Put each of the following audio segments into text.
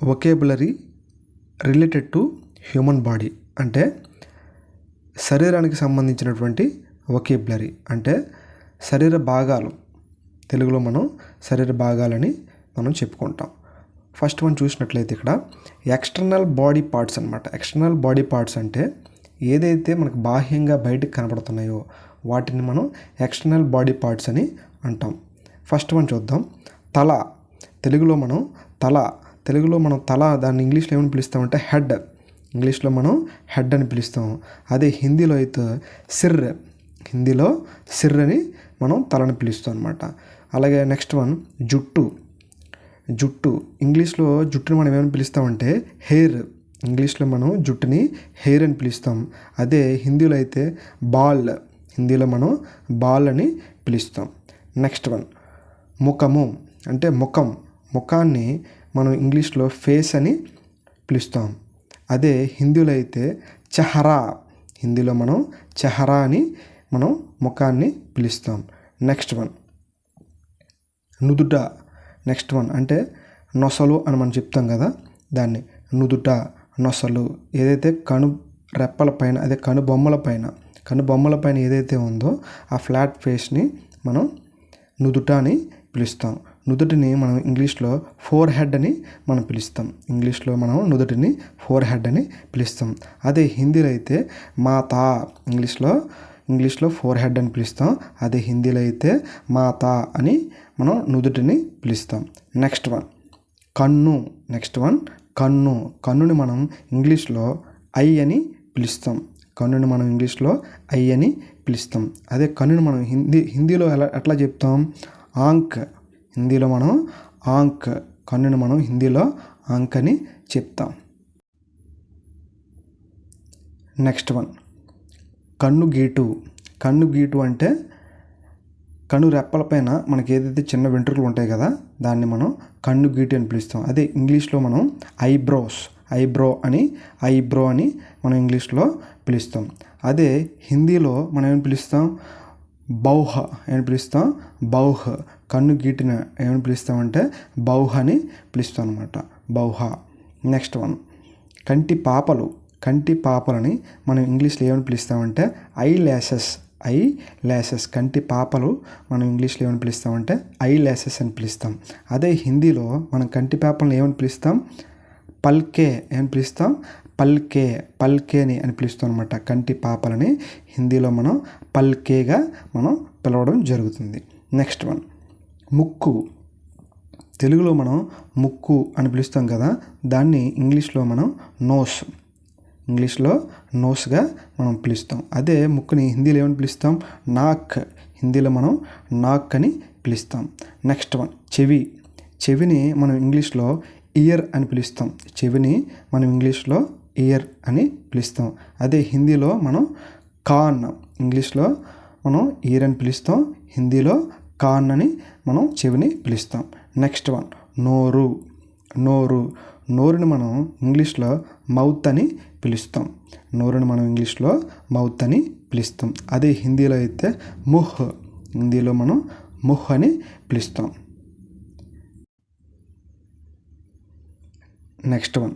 Vocabulary related to human body అంటే శరీరానికి సంబంధించినటువంటి వొకాబులరీ అంటే శరీర భాగాలు. తెలుగులో మనం శరీర భాగాలని మనం చెప్పుకుంటాం. ఫస్ట్ వన్ చూసినట్లయితే ఇక్కడ ఎక్స్టర్నల్ బాడీ పార్ట్స్ అనమాట. ఎక్స్టర్నల్ బాడీ పార్ట్స్ అంటే ఏదైతే మనకు బాహ్యంగా బయటకు కనపడుతున్నాయో వాటిని మనం ఎక్స్టర్నల్ బాడీ పార్ట్స్ అని అంటాం. ఫస్ట్ వన్ చూద్దాం. తల. తెలుగులో మనం తల దాన్ని ఇంగ్లీష్లో ఏమని పిలుస్తామంటే హెడ్. ఇంగ్లీష్లో మనం హెడ్ అని పిలుస్తాం. అదే హిందీలో అయితే సిర్ అని మనం తలని పిలుస్తాం అనమాట. అలాగే నెక్స్ట్ వన్ జుట్టు. ఇంగ్లీష్లో జుట్టుని మనం ఏమని పిలుస్తామంటే హెయిర్. ఇంగ్లీష్లో మనం జుట్టుని హెయిర్ అని పిలుస్తాం. అదే హిందీలో అయితే హిందీలో మనం బాల్ అని పిలుస్తాం. నెక్స్ట్ వన్ ముఖము అంటే ముఖాన్ని మనం ఇంగ్లీష్లో ఫేస్ అని పిలుస్తాం. అదే హిందీలో అయితే హిందీలో మనం చెహరా అని మనం ముఖాన్ని పిలుస్తాం. నెక్స్ట్ వన్ నుదుట. నెక్స్ట్ వన్ అంటే నొసలు అని మనం చెప్తాం కదా, దాన్ని నుదుట, నొసలు. ఏదైతే రెప్పల పైన అదే కనుబొమ్మల పైన ఏదైతే ఉందో ఆ ఫ్లాట్ ఫేస్ని మనం నుదుట అని పిలుస్తాం. నుదుటిని మనం ఇంగ్లీష్లో ఫోర్ హెడ్ అని మనం పిలుస్తాం. అదే హిందీలో అయితే మాతా. ఇంగ్లీష్లో ఫోర్ హెడ్ అని పిలుస్తాం. అదే హిందీలో అయితే మాతా అని మనం నుదుటిని పిలుస్తాం. నెక్స్ట్ వన్ కన్నుని మనం ఇంగ్లీష్లో ఐ అని పిలుస్తాం. అదే కన్నుని మనం హిందీలో ఎట్లా చెప్తాం? ఆంక్. హిందీలో మనం ఆంక్. కన్నుని మనం హిందీలో ఆంక్ అని చెప్తాం. నెక్స్ట్ వన్ కన్నుగీటు అంటే కన్ను రెప్పల పైన మనకి ఏదైతే చిన్న వెంట్రుకలు ఉంటాయి కదా, దాన్ని మనం కన్నుగీటు అని పిలుస్తాం. అదే ఇంగ్లీష్లో మనం ఐబ్రో అని మనం ఇంగ్లీష్లో పిలుస్తాం. అదే హిందీలో మనం ఏమని పిలుస్తాం? బౌహ్. కన్ను గీటిన ఏమని పిలుస్తామంటే బౌహ్ అని పిలుస్తాం అనమాట. నెక్స్ట్ వన్ కంటి పాపలని మనం ఇంగ్లీష్లో ఏమని పిలుస్తామంటే ఐ ల్యాసెస్. కంటి పాపలు మనం ఇంగ్లీష్లో ఏమని పిలుస్తామంటే ఐ ల్యాసెస్ అని పిలుస్తాం. అదే హిందీలో మనం కంటి పాపలను ఏమని పిలుస్తాం? పల్కేని అని పిలుస్తాం అనమాట. కంటి పాపలని హిందీలో మనం పల్కేగా మనం పిలవడం జరుగుతుంది. నెక్స్ట్ వన్ ముక్కు. తెలుగులో మనం ముక్కు అని పిలుస్తాం కదా, దాన్ని ఇంగ్లీష్లో మనం నోస్గా మనం పిలుస్తాం. అదే ముక్కుని హిందీలో ఏమని పిలుస్తాం? నాక్. హిందీలో మనం నాక్ అని పిలుస్తాం. నెక్స్ట్ వన్ చెవిని మనం ఇంగ్లీష్లో ఇయర్ అని పిలుస్తాం. అదే హిందీలో మనం కాన్. ఇంగ్లీష్లో మనం ఇయర్ అని పిలుస్తాం. హిందీలో కాన్ అని మనం చెవిని పిలుస్తాం. నెక్స్ట్ వన్ నోరుని మనం ఇంగ్లీష్లో మౌత్ అని పిలుస్తాం. అదే హిందీలో అయితే హిందీలో మనం ముహ్ అని పిలుస్తాం. నెక్స్ట్ వన్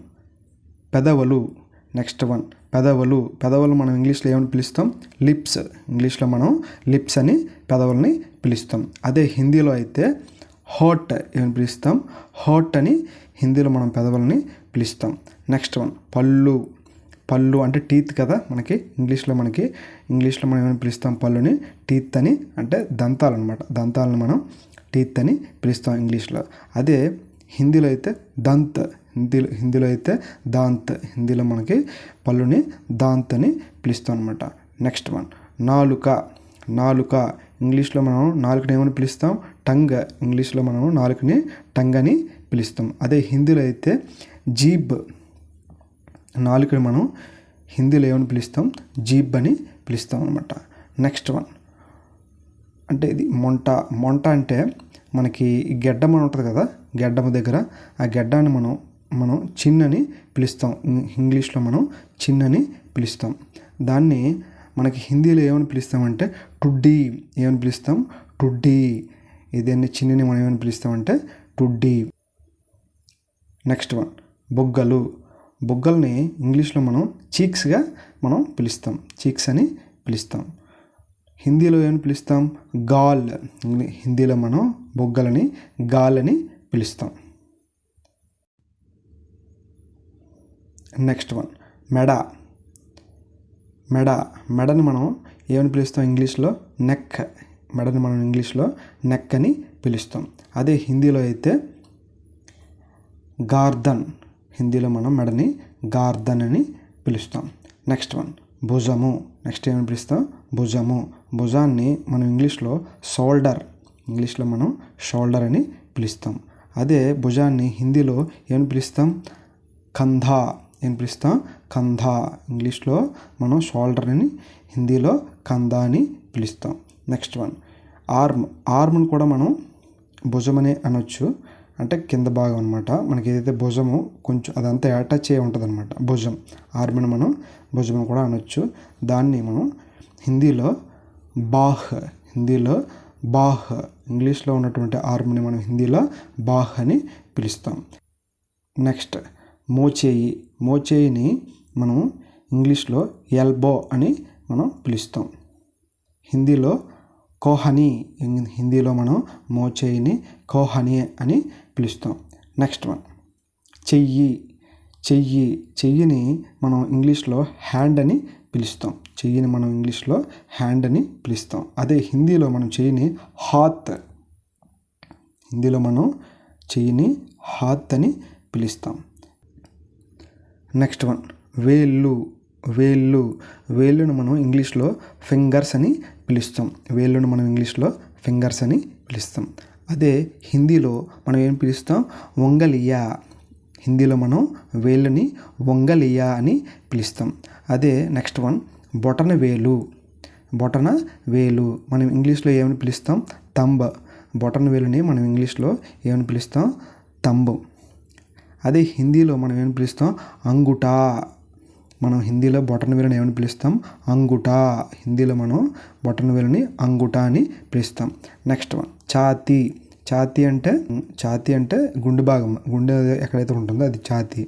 పెదవులు. పెదవులు మనం ఇంగ్లీష్లో ఏమని పిలుస్తాం? లిప్స్. ఇంగ్లీష్లో మనం లిప్స్ అని పెదవులని పిలుస్తాం. అదే హిందీలో అయితే హాట్ ఏమని పిలుస్తాం? హాట్ అని హిందీలో మనం పెదవులని పిలుస్తాం. నెక్స్ట్ వన్ పళ్ళు అంటే టీత్ కదా మనకి. ఇంగ్లీష్లో మనం ఏమని పిలుస్తాం? పళ్ళుని టీత్ అని, అంటే దంతాలు అనమాట. దంతాలను మనం టీత్ అని పిలుస్తాం ఇంగ్లీష్లో. అదే హిందీలో అయితే దంత్. హిందీలో మనకి పళ్ళుని దాంత్ అని పిలుస్తాం అనమాట. నెక్స్ట్ వన్ నాలుక. ఇంగ్లీష్లో మనం నాలుకని ఏమని పిలుస్తాం? టంగ్. ఇంగ్లీష్లో మనం నాలుకని టంగ్ అని పిలుస్తాం. అదే హిందీలో అయితే జీబ్. నాలుకని మనం హిందీలో ఏమని పిలుస్తాం? జీబ్ అని పిలుస్తాం అనమాట. నెక్స్ట్ వన్ అంటే ఇది మొంట అంటే మనకి ఈ గెడ్డం అని ఉంటుంది కదా, గెడ్డము దగ్గర ఆ గెడ్డాన్ని మనం చిన్ అని పిలుస్తాం. ఇంగ్లీష్లో మనం చిన్ అని పిలుస్తాం. దాన్ని మనకి హిందీలో ఏమని పిలుస్తామంటే టుడ్డీ. ఇదేన్ని చిన్నని మనం ఏమని పిలుస్తామంటే టుడ్డీ. నెక్స్ట్ వన్ బుగ్గలు. బుగ్గల్ని ఇంగ్లీష్లో మనం చీక్స్గా మనం పిలుస్తాం. చీక్స్ అని పిలుస్తాం. హిందీలో ఏమని పిలుస్తాం? గాల్. హిందీలో మనం బుగ్గలని గాల్ అని పిలుస్తాం. నెక్స్ట్ వన్ మెడ. మెడని మనం ఏమని పిలుస్తాం ఇంగ్లీష్లో? నెక్. మెడని మనం ఇంగ్లీష్లో నెక్ అని పిలుస్తాం. అదే హిందీలో అయితే గార్దన్. హిందీలో మనం మెడని గార్దన్ అని పిలుస్తాం. నెక్స్ట్ వన్ భుజము. నెక్స్ట్ ఏమని పిలుస్తాం? భుజము. భుజాన్ని మనం ఇంగ్లీష్లో షోల్డర్. ఇంగ్లీష్లో మనం షోల్డర్ అని పిలుస్తాం. అదే భుజాన్ని హిందీలో ఏమని పిలుస్తాం? కంధా. ఏం పిలుస్తాం? కంధా. ఇంగ్లీష్లో మనం షోల్డర్ అని, హిందీలో కంధా అని పిలుస్తాం. Next one arm. ఆర్మ్ని కూడా మనం భుజం అని అనొచ్చు. అంటే కింద భాగం అనమాట. మనకి ఏదైతే భుజము కొంచెం అదంతా అటాచ్ అయ్యి ఉంటుంది అనమాట భుజం. ఆర్మ్ని మనం భుజం కూడా అనొచ్చు. దాన్ని మనం హిందీలో బాహ్. హిందీలో బాహ్. ఇంగ్లీష్లో ఉన్నటువంటి ఆర్మ్ని మనం హిందీలో బాహ్ అని పిలుస్తాం. నెక్స్ట్ మోచేయి. మోచేయిని మనం ఇంగ్లీష్లో ఎల్బో అని మనం పిలుస్తాం. హిందీలో కోహనీ. హిందీలో మనం మోచేయిని కోహనీ అని పిలుస్తాం. నెక్స్ట్ వన్ చెయ్యి. చెయ్యిని మనం ఇంగ్లీష్లో హ్యాండ్ అని పిలుస్తాం. చెయ్యిని మనం ఇంగ్లీష్లో హ్యాండ్ అని పిలుస్తాం. అదే హిందీలో మనం చెయ్యిని హాత్. హిందీలో మనం చెయ్యిని హాత్ అని పిలుస్తాం. నెక్స్ట్ వన్ వేళ్ళు. వేళ్ళును మనం ఇంగ్లీష్లో ఫింగర్స్ అని పిలుస్తాం. వేళ్ళును మనం ఇంగ్లీష్లో ఫింగర్స్ అని పిలుస్తాం. అదే హిందీలో మనం ఏం పిలుస్తాం? వంగలియా. హిందీలో మనం వేళ్ళని వంగలియా అని పిలుస్తాం. అదే నెక్స్ట్ వన్ బొటన వేలు. మనం ఇంగ్లీష్లో ఏమని పిలుస్తాం? తంబ్. బొటన వేలుని మనం ఇంగ్లీష్లో ఏమని పిలుస్తాం? తంబు. అదే హిందీలో మనం ఏమని పిలుస్తాం? అంగుటా. మనం హిందీలో బొటన వేలుని ఏమని పిలుస్తాం? అంగుటా. హిందీలో మనం బొటన వేలుని అంగుటా అని పిలుస్తాం. నెక్స్ట్ వన్ ఛాతీ. ఛాతీ అంటే గుండె భాగం. గుండె ఎక్కడైతే ఉంటుందో అది ఛాతీ.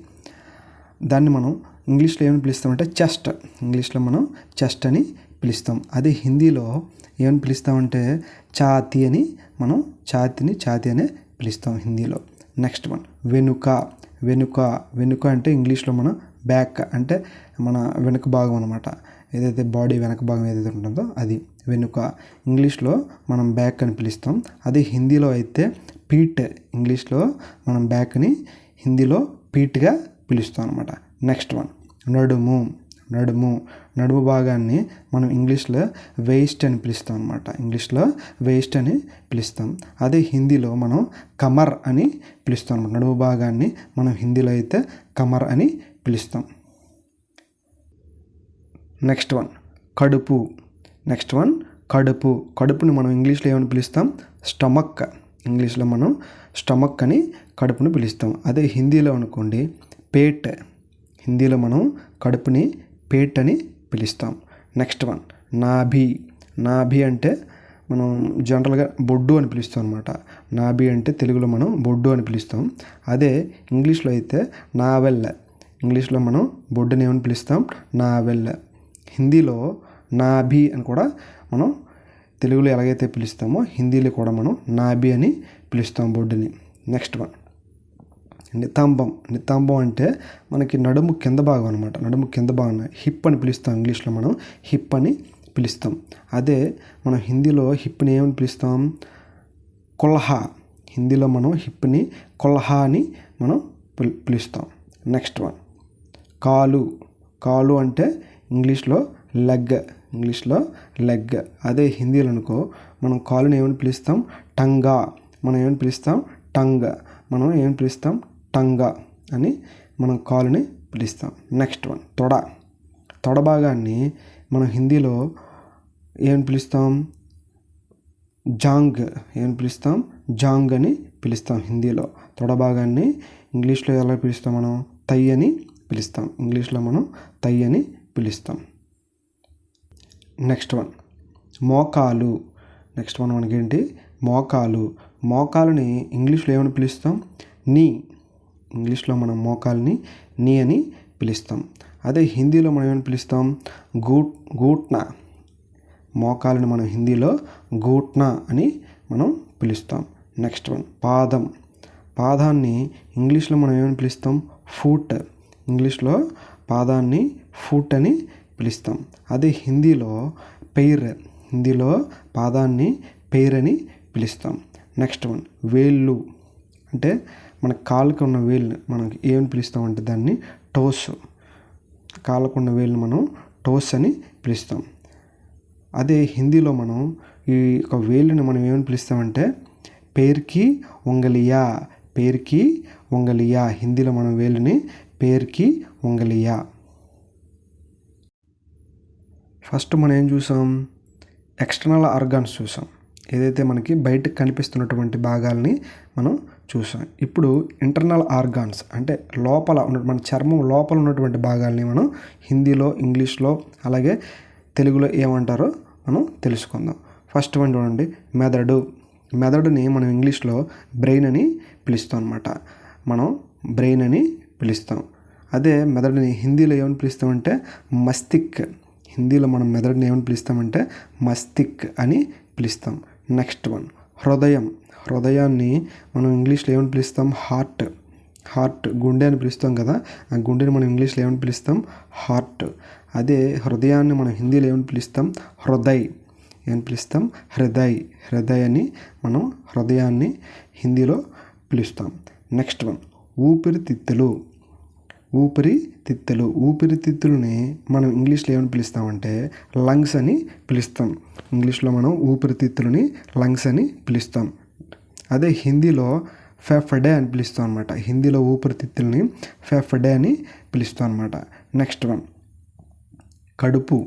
దాన్ని మనం ఇంగ్లీష్లో ఏమని పిలుస్తామంటే చెస్ట్. ఇంగ్లీష్లో మనం చెస్ట్ అని పిలుస్తాం. అదే హిందీలో ఏమని పిలుస్తామంటే ఛాతీ అని మనం ఛాతీ అనే పిలుస్తాం హిందీలో. నెక్స్ట్ వన్ వెనుక అంటే ఇంగ్లీష్లో మనం బ్యాక్. అంటే మన వెనుక భాగం అనమాట. ఏదైతే బాడీ వెనక భాగం ఏదైతే ఉంటుందో అది వెనుక. ఇంగ్లీష్లో మనం బ్యాక్ అని పిలుస్తాం. అదే హిందీలో అయితే పీట్. ఇంగ్లీష్లో మనం బ్యాక్ని హిందీలో పీట్గా పిలుస్తాం అనమాట. నెక్స్ట్ వన్ నడుము భాగాన్ని మనం ఇంగ్లీష్లో వేస్ట్ అని పిలుస్తాం అనమాట. ఇంగ్లీష్లో వేస్ట్ అని పిలుస్తాం. అదే హిందీలో మనం కమర్ అని పిలుస్తాం అనమాట. నడుము భాగాన్ని మనం హిందీలో అయితే కమర్ అని పిలుస్తాం. నెక్స్ట్ వన్ కడుపుని మనం ఇంగ్లీష్లో ఏమని పిలుస్తాం? స్టమక్. ఇంగ్లీష్లో మనం స్టమక్ అని కడుపుని పిలుస్తాం. అదే హిందీలో అనుకోండి పేట్. హిందీలో మనం కడుపుని పేట్ అని పిలుస్తాం. నెక్స్ట్ వన్ నాభి అంటే మనం జనరల్గా బొడ్డు అని పిలుస్తాం అనమాట. నాభి అంటే తెలుగులో మనం బొడ్డు అని పిలుస్తాం. అదే ఇంగ్లీష్లో అయితే నావెల్. ఇంగ్లీష్లో మనం బొడ్డుని ఏమని పిలుస్తాం? నావెల్. హిందీలో నాభి అని కూడా మనం తెలుగులో ఎలాగైతే పిలుస్తామో హిందీలో కూడా మనం నాభి అని పిలుస్తాం బొడ్డుని. నెక్స్ట్ వన్ నితంబం అంటే మనకి నడుము కింద భాగం అనమాట. నడుము కింద భాగం హిప్ అని పిలుస్తాం. ఇంగ్లీష్లో మనం హిప్ అని పిలుస్తాం. అదే మనం హిందీలో హిప్ని ఏమని పిలుస్తాం? కొల్హా. హిందీలో మనం హిప్ని కొల్హా అని మనం పిలుస్తాం. నెక్స్ట్ వన్ కాలు అంటే ఇంగ్లీష్లో లెగ్. అదే హిందీలో అనుకో మనం కాలుని ఏమని పిలుస్తాం? టంగా. మనం ఏమని పిలుస్తాం? మనం ఏమని పిలుస్తాం? టంగా అని మనం కాలుని పిలుస్తాం. నెక్స్ట్ వన్ తొడ భాగాన్ని మనం హిందీలో ఏమని పిలుస్తాం? జాంగ్. ఏమని పిలుస్తాం? జాంగ్ అని పిలుస్తాం హిందీలో. తొడ భాగాన్ని ఇంగ్లీష్లో ఎలా పిలుస్తాం? మనం తై అని పిలుస్తాం. ఇంగ్లీష్లో మనం తై అని పిలుస్తాం. నెక్స్ట్ వన్ మోకాలు. నెక్స్ట్ వన్ మనకేంటి? మోకాలుని ఇంగ్లీష్లో ఏమని పిలుస్తాం? నీ. ఇంగ్లీష్లో మనం మోకాల్ని నీ అని పిలుస్తాం. అదే హిందీలో మనం ఏమని పిలుస్తాం? గూట్నా. మోకాలని మనం హిందీలో గూట్నా అని మనం పిలుస్తాం. నెక్స్ట్ వన్ పాదం. పాదాన్ని ఇంగ్లీష్లో మనం ఏమని పిలుస్తాం? ఫూట్. ఇంగ్లీష్లో పాదాన్ని ఫూట్ అని పిలుస్తాం. అదే హిందీలో పెయిర్. హిందీలో పాదాన్ని పెయిర్ అని పిలుస్తాం. నెక్స్ట్ వన్ వేళ్ళు. అంటే మన కాళ్ళకు ఉన్న వేళ్ళు మనకి ఏమని పిలుస్తాం అంటే దాన్ని టోస్. కాళ్ళకు ఉన్న వేళ్ళని మనం టోస్ అని పిలుస్తాం. అదే హిందీలో మనం ఈ ఒక వేళ్ళని మనం ఏమని పిలుస్తామంటే పేర్కి ఉంగలియా. పేర్కి ఉంగలియా. హిందీలో మనం వేళ్ళని పేర్కి ఉంగలియా. ఫస్ట్ మనం ఏం చూసాం? ఎక్స్టర్నల్ ఆర్గాన్స్ చూసాం. ఏదైతే మనకి బయటకు కనిపిస్తున్నటువంటి భాగాల్ని మనం చూసాం. ఇప్పుడు ఇంటర్నల్ ఆర్గాన్స్ అంటే లోపల ఉన్న మన చర్మం లోపల ఉన్నటువంటి భాగాల్ని మనం హిందీలో, ఇంగ్లీష్లో అలాగే తెలుగులో ఏమంటారో మనం తెలుసుకుందాం. ఫస్ట్ వన్ చూడండి, మెదడు. మెదడుని మనం ఇంగ్లీష్లో బ్రెయిన్ అని పిలుస్తాం అన్నమాట. మనం బ్రెయిన్ అని పిలుస్తాం. అదే మెదడుని హిందీలో ఏమని పిలుస్తామంటే మస్తిక్. హిందీలో మనం మెదడుని ఏమని పిలుస్తామంటే మస్తిక్ అని పిలుస్తాం. నెక్స్ట్ వన్ హృదయం. హృదయాన్ని మనం ఇంగ్లీష్లో ఏమని పిలుస్తాం? హార్ట్. హార్ట్ గుండె అని పిలుస్తాం కదా, ఆ గుండెని మనం ఇంగ్లీష్లో ఏమని పిలుస్తాం? హార్ట్. అదే హృదయాన్ని మనం హిందీలో ఏమని పిలుస్తాం? హృదయ్. ఏమని పిలుస్తాం? హృదయ్. హృదయ్ అని మనం హృదయాన్ని హిందీలో పిలుస్తాం. నెక్స్ట్ వన్ ఊపిరితిత్తులు. ఊపిరితిత్తులు. ఊపిరితిత్తులని మనం ఇంగ్లీష్లో ఏమని పిలుస్తామంటే లంగ్స్ అని పిలుస్తాం. ఇంగ్లీష్లో మనం ఊపిరితిత్తులని లంగ్స్ అని పిలుస్తాం. అదే హిందీలో ఫెఫడే అని పిలుస్తాం అనమాట. హిందీలో ఊపిరితిత్తులని ఫెఫడే అని పిలుస్తాం అనమాట. నెక్స్ట్ వన్ కడుపు.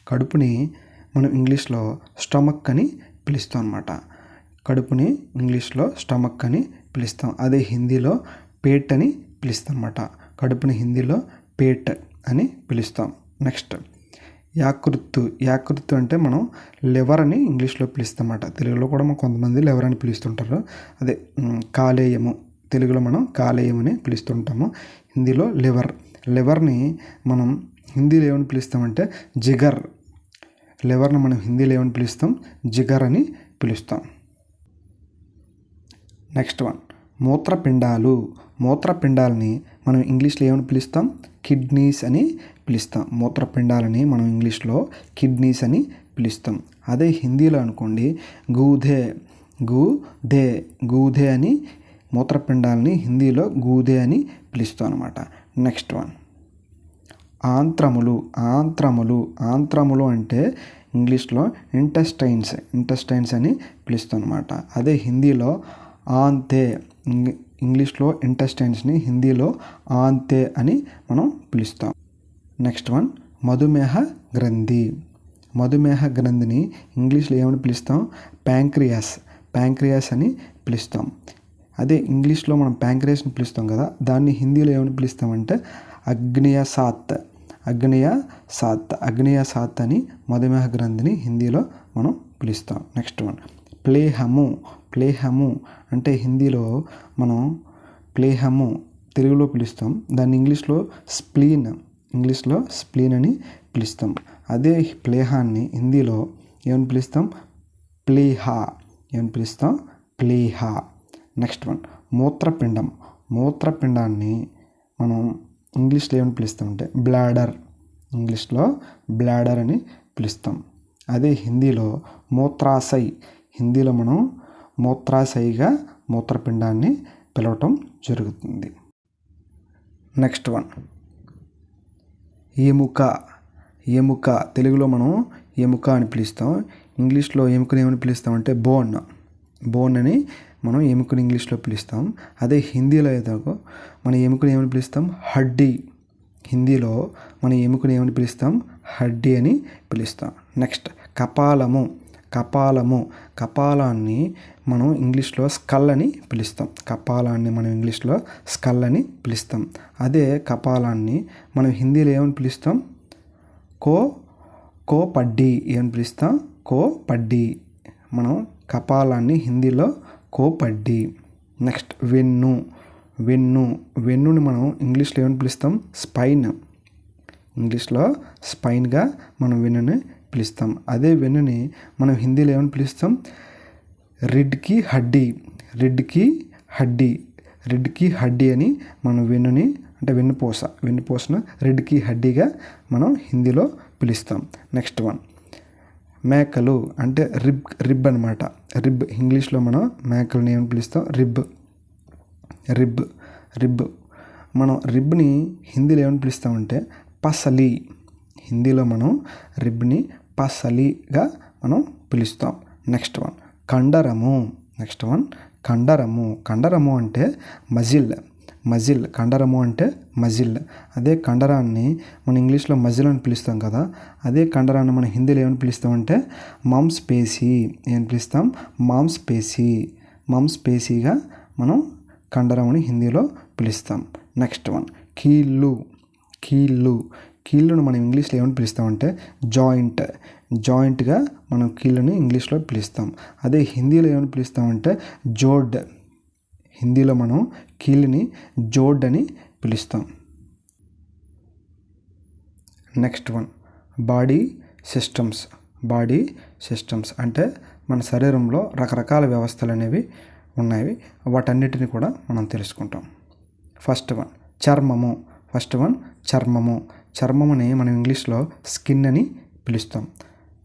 కడుపుని మనం ఇంగ్లీష్లో స్టమక్ అని పిలుస్తాం అనమాట. కడుపుని ఇంగ్లీష్లో స్టమక్ అని పిలుస్తాం. అదే హిందీలో పేట్ అని పిలుస్తాం అన్నమాట. కడుపుని హిందీలో పేట్ అని పిలుస్తాం. నెక్స్ట్ యాకృత్తు. యాకృత్తు అంటే మనం లివర్ అని ఇంగ్లీష్లో పిలుస్తాం అన్నమాట. తెలుగులో కూడా మనం కొంతమంది లివర్ అని పిలుస్తుంటారు. అదే కాలేయము. తెలుగులో మనం కాలేయం అని పిలుస్తుంటాము. హిందీలో లివర్. లివర్ని మనం హిందీలో ఏమని పిలుస్తామంటే జిగర్. లివర్ని మనం హిందీలో ఏమని పిలుస్తాం? జిగర్ అని పిలుస్తాం. నెక్స్ట్ వన్ మూత్రపిండాలు. మూత్రపిండాలని మనం ఇంగ్లీష్లో ఏమని పిలుస్తాం? కిడ్నీస్ అని పిలుస్తాం. మూత్రపిండాలని మనం ఇంగ్లీష్లో కిడ్నీస్ అని పిలుస్తాం. అదే హిందీలో అనుకోండి గూదే. గూదే అని మూత్రపిండాలని హిందీలో గూదే అని పిలుస్తాం అనమాట. Next one ఆంత్రములు. ఆంత్రములు అంటే ఇంగ్లీష్లో ఇంటెస్టైన్స్ అని పిలుస్తాం అనమాట. అదే హిందీలో ఆంతే. ఇంగ్లీష్లో ఇంటెస్టైన్స్ని హిందీలో ఆంతే అని మనం పిలుస్తాం. నెక్స్ట్ వన్ మధుమేహ గ్రంథి. మధుమేహ గ్రంథిని ఇంగ్లీష్లో ఏమని పిలుస్తాం? ప్యాంక్రియాస్ అని పిలుస్తాం. అదే ఇంగ్లీష్లో మనం ప్యాంక్రియాస్ని పిలుస్తాం కదా, దాన్ని హిందీలో ఏమని పిలుస్తామంటే అగ్నియసాత్ అని మధుమేహ గ్రంథిని హిందీలో మనం పిలుస్తాం. నెక్స్ట్ వన్ ప్లేహము అంటే హిందీలో మనం ప్లేహము తెలుగులో పిలుస్తాం. దాన్ని ఇంగ్లీష్లో స్ప్లీన్ అని పిలుస్తాం. అదే ప్లేహాన్ని హిందీలో ఏమని పిలుస్తాం? ప్లీహా. Next one మూత్రపిండం. మూత్రపిండాన్ని మనం ఇంగ్లీష్లో ఏమని పిలుస్తామంటే బ్లాడర్. ఇంగ్లీష్లో బ్లాడర్ అని పిలుస్తాం. అదే హిందీలో మూత్రాశయ్. హిందీలో మనం మూత్రాశయిగా మూత్రపిండాన్ని పిలవటం జరుగుతుంది. నెక్స్ట్ వన్ ఎముక. తెలుగులో మనం ఎముక అని పిలుస్తాం. ఇంగ్లీష్లో ఎముకని ఏమని పిలుస్తామంటే బోన్ అని మనం ఎముకని ఇంగ్లీష్లో పిలుస్తాం. అదే హిందీలో అయితే మన ఎముకని ఏమని పిలుస్తాం? హడ్డీ. హిందీలో మన ఎముకని ఏమని పిలుస్తాం? హడ్డీ అని పిలుస్తాం. నెక్స్ట్ కపాలాన్ని మనం ఇంగ్లీష్లో స్కల్ అని పిలుస్తాం. అదే కపాలాన్ని మనం హిందీలో ఏమని పిలుస్తాం? కోపడ్డీ. ఏమని పిలుస్తాం? కోపడ్డీ. మనం కపాలాన్ని హిందీలో కోపడ్డీ. నెక్స్ట్ వెన్ను. వెన్నుని మనం ఇంగ్లీష్లో ఏమని పిలుస్తాం? స్పైన్. ఇంగ్లీష్లో స్పైన్గా మనం వెన్నుని పిలుస్తాం. అదే వెన్నుని మనం హిందీలో ఏమని పిలుస్తాం? రిడ్ కి హడ్డీ. రిడ్ కి హడ్డీ. రిడ్ కి హడ్డీ అని మనం వెన్నుని అంటే వెన్నుపూసను రిడ్ కి హడ్డీగా మనం హిందీలో పిలుస్తాం. నెక్స్ట్ వన్ మేకలు అంటే రిబ్ అనమాట. రిబ్ ఇంగ్లీష్లో మనం మేకలని ఏమని పిలుస్తాం? రిబ్. మనం రిబ్ని హిందీలో ఏమని పిలుస్తామంటే పసలి. హిందీలో మనం రిబ్ని పసలిగా మనం పిలుస్తాం. Next one కండరము. కండరము అంటే మజిల్. కండరము అంటే మజిల్. అదే కండరాన్ని మనం ఇంగ్లీష్లో మజిల్ అని పిలుస్తాం కదా, అదే కండరాన్ని మనం హిందీలో ఏమని పిలుస్తామంటే మాంస్పేశీ. ఏమని పిలుస్తాం? మాంస్పేశీగా మనం కండరముని హిందీలో పిలుస్తాం. నెక్స్ట్ వన్ కీళ్ళును మనం ఇంగ్లీష్లో ఏమని పిలుస్తామంటే జాయింట్గా మనం కీళ్ళని ఇంగ్లీష్లో పిలుస్తాం. అదే హిందీలో ఏమని పిలుస్తామంటే జోడ్. హిందీలో మనం కీళ్ళని జోడ్ అని పిలుస్తాం. నెక్స్ట్ వన్ బాడీ సిస్టమ్స్ అంటే మన శరీరంలో రకరకాల వ్యవస్థలు అనేవి ఉన్నాయి. వాటన్నిటిని కూడా మనం తెలుసుకుంటాం. ఫస్ట్ వన్ చర్మముని మనం ఇంగ్లీష్లో స్కిన్ అని పిలుస్తాం.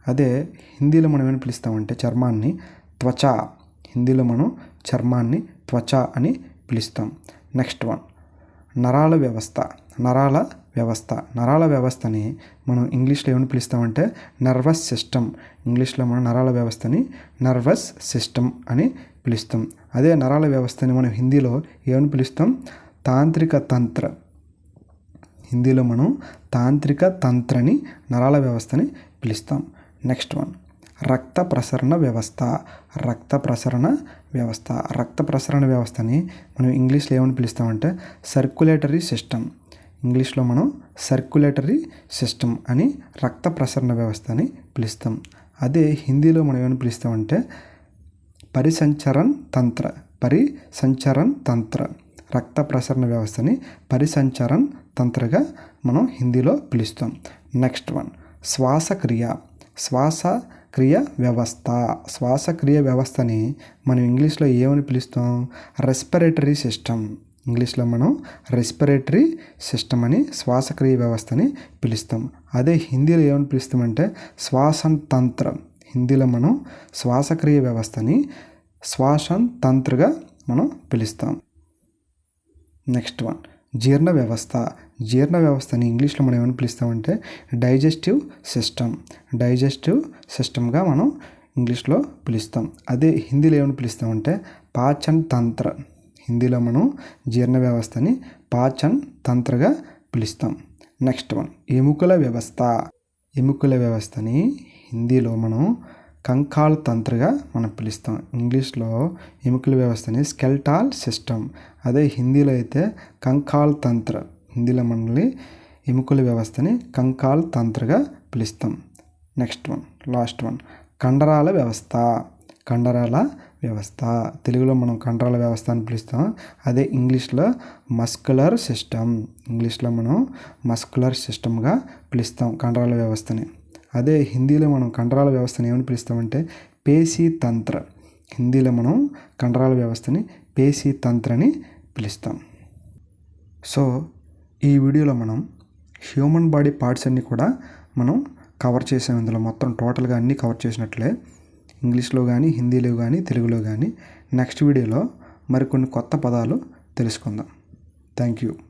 అదే హిందీలో మనం ఏమని పిలుస్తామంటే చర్మాన్ని త్వచ. హిందీలో మనం చర్మాన్ని త్వచ అని పిలుస్తాం. నెక్స్ట్ వన్ నరాల వ్యవస్థని మనం ఇంగ్లీష్లో ఏమని పిలుస్తామంటే నర్వస్ సిస్టమ్. ఇంగ్లీష్లో మనం నరాల వ్యవస్థని నర్వస్ సిస్టమ్ అని పిలుస్తాం. అదే నరాల వ్యవస్థని మనం హిందీలో ఏమని పిలుస్తాం? తాంత్రిక తంత్ర. హిందీలో మనం తాంత్రిక తంత్రని నరాల వ్యవస్థని పిలుస్తాం. నెక్స్ట్ వన్ రక్త ప్రసరణ వ్యవస్థని మనం ఇంగ్లీష్లో ఏమని పిలుస్తామంటే సర్క్యులేటరీ సిస్టమ్. ఇంగ్లీష్లో మనం సర్క్యులేటరీ సిస్టమ్ అని రక్త ప్రసరణ వ్యవస్థని పిలుస్తాం. అదే హిందీలో మనం ఏమని పిలుస్తామంటే పరిసంచరణ తంత్ర. రక్త ప్రసరణ వ్యవస్థని పరిసంచరణ తంత్రగా మనం హిందీలో పిలుస్తాం. నెక్స్ట్ వన్ శ్వాసక్రియ వ్యవస్థని మనం ఇంగ్లీష్లో ఏమని పిలుస్తాం? Respiratory system. ఇంగ్లీష్లో మనం రెస్పిరేటరీ సిస్టమ్ అని శ్వాసక్రియ వ్యవస్థని పిలుస్తాం. అదే హిందీలో ఏమని పిలుస్తామంటే శ్వాసన్ తంత్ర. హిందీలో మనం శ్వాసక్రియ వ్యవస్థని శ్వాసన్ తంత్రగా మనం పిలుస్తాం. నెక్స్ట్ వన్ జీర్ణ వ్యవస్థని ఇంగ్లీష్లో మనం ఏమని పిలుస్తామంటే డైజెస్టివ్ సిస్టమ్గా మనం ఇంగ్లీష్లో పిలుస్తాం. అదే హిందీలో ఏమని పిలుస్తామంటే పాచన్ తంత్ర. హిందీలో మనం జీర్ణ వ్యవస్థని పాచన్ తంత్రగా పిలుస్తాం. నెక్స్ట్ వన్ ఎముకల వ్యవస్థని హిందీలో మనం కంకాల్ తంత్రగా మనం పిలుస్తాం. ఇంగ్లీష్లో ఎముకల వ్యవస్థని స్కెల్టాల్ సిస్టమ్. అదే హిందీలో అయితే కంకాల్ తంత్ర. హిందీలో మనల్ని ఎముకల వ్యవస్థని కంకాల్ తంత్రగా పిలుస్తాం. నెక్స్ట్ వన్ లాస్ట్ వన్ కండరాల వ్యవస్థ. తెలుగులో మనం కండరాల వ్యవస్థ అని పిలుస్తాం. అదే ఇంగ్లీష్లో మస్కులర్ సిస్టమ్గా పిలుస్తాం కండరాల వ్యవస్థని. అదే హిందీలో మనం కండరాల వ్యవస్థని ఏమని పిలుస్తామంటే పేశీ తంత్ర. హిందీలో మనం కండరాల వ్యవస్థని పేశీ తంత్ర అని పిలుస్తాం. సో ఈ వీడియోలో మనం హ్యూమన్ బాడీ పార్ట్స్ అన్నీ కూడా మనం కవర్ చేసాం. ఇందులో మొత్తం టోటల్గా అన్నీ కవర్ చేసినట్లే ఇంగ్లీష్లో కానీ హిందీలో కానీ తెలుగులో కానీ. నెక్స్ట్ వీడియోలో మరికొన్ని కొత్త పదాలు తెలుసుకుందాం. Thank you.